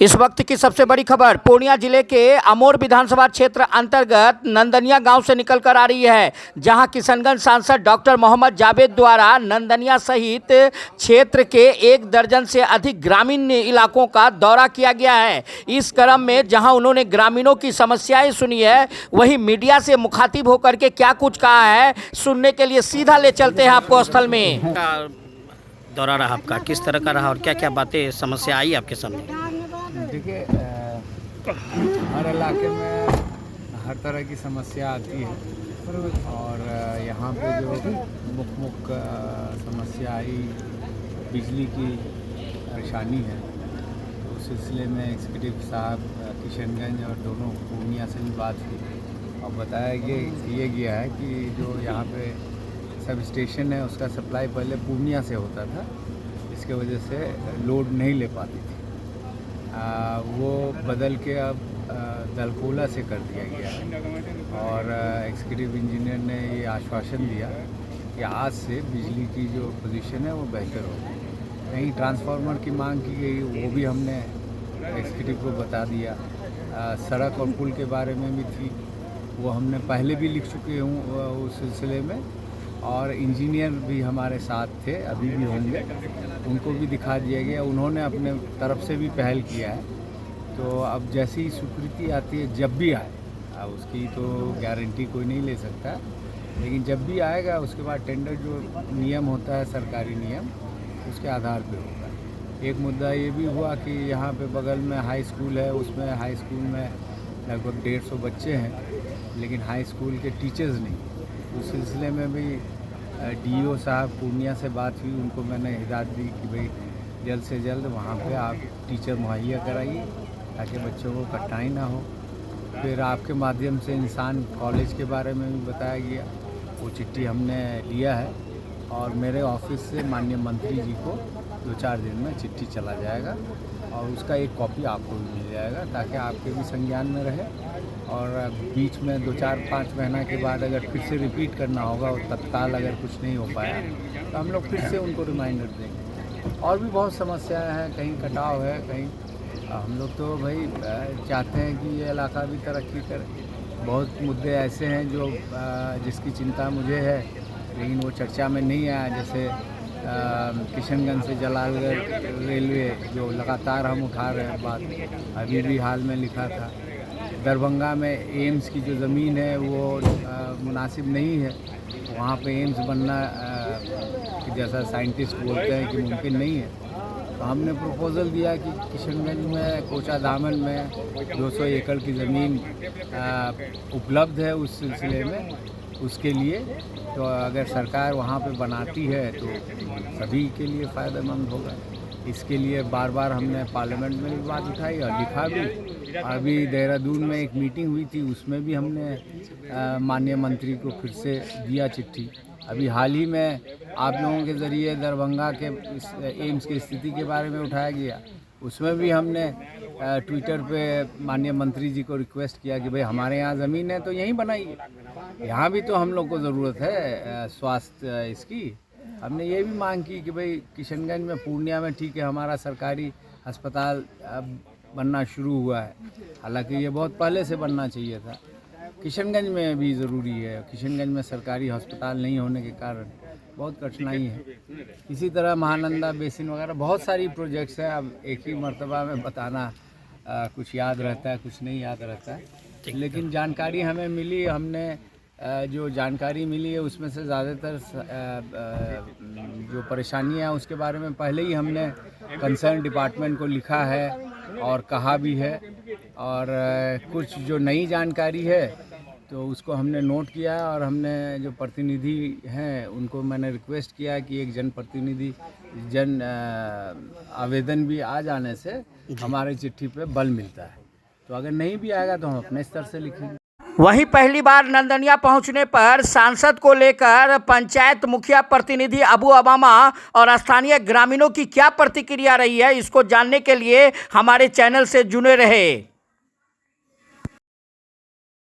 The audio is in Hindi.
इस वक्त की सबसे बड़ी खबर पूर्णिया जिले के अमोर विधानसभा क्षेत्र अंतर्गत नंदनिया गांव से निकलकर आ रही है, जहां किशनगंज सांसद डॉक्टर मोहम्मद जावेद द्वारा नंदनिया सहित क्षेत्र के 1 दर्जन से अधिक ग्रामीण इलाकों का दौरा किया गया है। इस क्रम में जहां उन्होंने ग्रामीणों की समस्याएं सुनी है, वहीं मीडिया से मुखातिब होकर के क्या कुछ कहा है, सुनने के लिए सीधा ले चलते हैं आपको स्थल में। दौरा रहा आपका, किस तरह का रहा और क्या क्या बातें समस्या आई आपके सामने? देखिए, हर इलाके में हर तरह की समस्या आती है और यहाँ पे जो मुख्य समस्या आई बिजली की परेशानी है, तो उस सिलसिले में एग्जीक्यूटिव साहब किशनगंज और दोनों पूर्णिया से भी बात की और बताया ये गया है कि जो यहाँ पे सब स्टेशन है उसका सप्लाई पहले पूर्णिया से होता था, इसके वजह से लोड नहीं ले पाती थी। वो बदल के अब दलकोला से कर दिया गया है और एग्जीक्यूटिव इंजीनियर ने ये आश्वासन दिया कि आज से बिजली की जो पोजीशन है वो बेहतर होगी। कहीं ट्रांसफार्मर की मांग की गई, वो भी हमने एग्जीक्यूटिव को बता दिया। सड़क और पुल के बारे में भी थी, वो हमने पहले भी लिख चुके हूँ उस सिलसिले में, और इंजीनियर भी हमारे साथ थे, अभी भी होंगे, उनको भी दिखा दिया गया। उन्होंने अपने तरफ से भी पहल किया है, तो अब जैसी स्वीकृति आती है जब भी आए, उसकी तो गारंटी कोई नहीं ले सकता, लेकिन जब भी आएगा उसके बाद टेंडर जो नियम होता है, सरकारी नियम, उसके आधार पे होगा। एक मुद्दा ये भी हुआ कि यहाँ पे बगल में हाई स्कूल है, उसमें हाई स्कूल में लगभग 150 बच्चे हैं, लेकिन हाई स्कूल के टीचर्स नहीं। उस सिलसिले में भी डीओ साहब पूर्णिया से बात हुई, उनको मैंने हिदायत दी कि भाई जल्द से जल्द वहाँ पे आप टीचर मुहैया कराइए ताकि बच्चों को कठिनाई ना हो। फिर आपके माध्यम से इंसान कॉलेज के बारे में भी बताया गया, वो चिट्ठी हमने लिया है और मेरे ऑफिस से माननीय मंत्री जी को 2-4 दिन में चिट्ठी चला जाएगा और उसका एक कॉपी आपको भी मिल जाएगा ताकि आपके भी संज्ञान में रहे, और बीच में 2-4-5 महीना के बाद अगर फिर से रिपीट करना होगा और तत्काल अगर कुछ नहीं हो पाया तो हम लोग फिर से उनको रिमाइंडर देंगे। और भी बहुत समस्याएं हैं, कहीं कटाव है, कहीं हम लोग तो भाई चाहते हैं कि ये इलाका भी तरक्की करे। बहुत मुद्दे ऐसे हैं जो जिसकी चिंता मुझे है, लेकिन वो चर्चा में नहीं आया, जैसे किशनगंज से जलालगढ़ रेलवे जो लगातार हम उठा रहे हैं बात, अभी भी हाल में लिखा था। दरभंगा में एम्स की जो ज़मीन है वो मुनासिब नहीं है, वहाँ पे एम्स बनना जैसा साइंटिस्ट बोलते हैं कि मुमकिन नहीं है। तो हमने प्रपोज़ल दिया कि किशनगंज में कोचा दामन में 200 एकड़ की ज़मीन उपलब्ध है उस सिलसिले में, उसके लिए तो अगर सरकार वहाँ पे बनाती है तो सभी के लिए फ़ायदेमंद होगा। इसके लिए बार बार हमने पार्लियामेंट में भी बात उठाई और लिखा भी। अभी देहरादून में एक मीटिंग हुई थी, उसमें भी हमने माननीय मंत्री को फिर से दिया चिट्ठी। अभी हाल ही में आप लोगों के ज़रिए दरभंगा के एम्स की स्थिति के बारे में उठाया गया, उसमें भी हमने ट्विटर पे माननीय मंत्री जी को रिक्वेस्ट किया कि भाई हमारे यहाँ ज़मीन है तो यहीं बनाइए, यहाँ भी तो हम लोग को ज़रूरत है स्वास्थ्य इसकी। हमने ये भी मांग की कि भाई किशनगंज में, पूर्णिया में ठीक है हमारा सरकारी अस्पताल अब बनना शुरू हुआ है, हालांकि ये बहुत पहले से बनना चाहिए था। किशनगंज में भी ज़रूरी है, किशनगंज में सरकारी अस्पताल नहीं होने के कारण बहुत कठिनाई है। इसी तरह महानंदा बेसिन वगैरह बहुत सारी प्रोजेक्ट्स हैं, अब एक ही मर्तबा में बताना कुछ याद रहता है, कुछ नहीं याद रहता है, लेकिन जानकारी हमें मिली, हमने जो जानकारी मिली है उसमें से ज़्यादातर जो परेशानियाँ हैं उसके बारे में पहले ही हमने कंसर्न डिपार्टमेंट को लिखा है और कहा भी है, और कुछ जो नई जानकारी है तो उसको हमने नोट किया है और हमने जो प्रतिनिधि हैं उनको मैंने रिक्वेस्ट किया कि एक जनप्रतिनिधि आवेदन भी आ जाने से हमारे चिट्ठी पे बल मिलता है, तो अगर नहीं भी आएगा तो हम अपने स्तर से लिखेंगे। वहीं पहली बार नंदनिया पहुंचने पर सांसद को लेकर पंचायत मुखिया प्रतिनिधि अबू अबामा और स्थानीय ग्रामीणों की क्या प्रतिक्रिया रही है, इसको जानने के लिए हमारे चैनल से जुड़े रहे।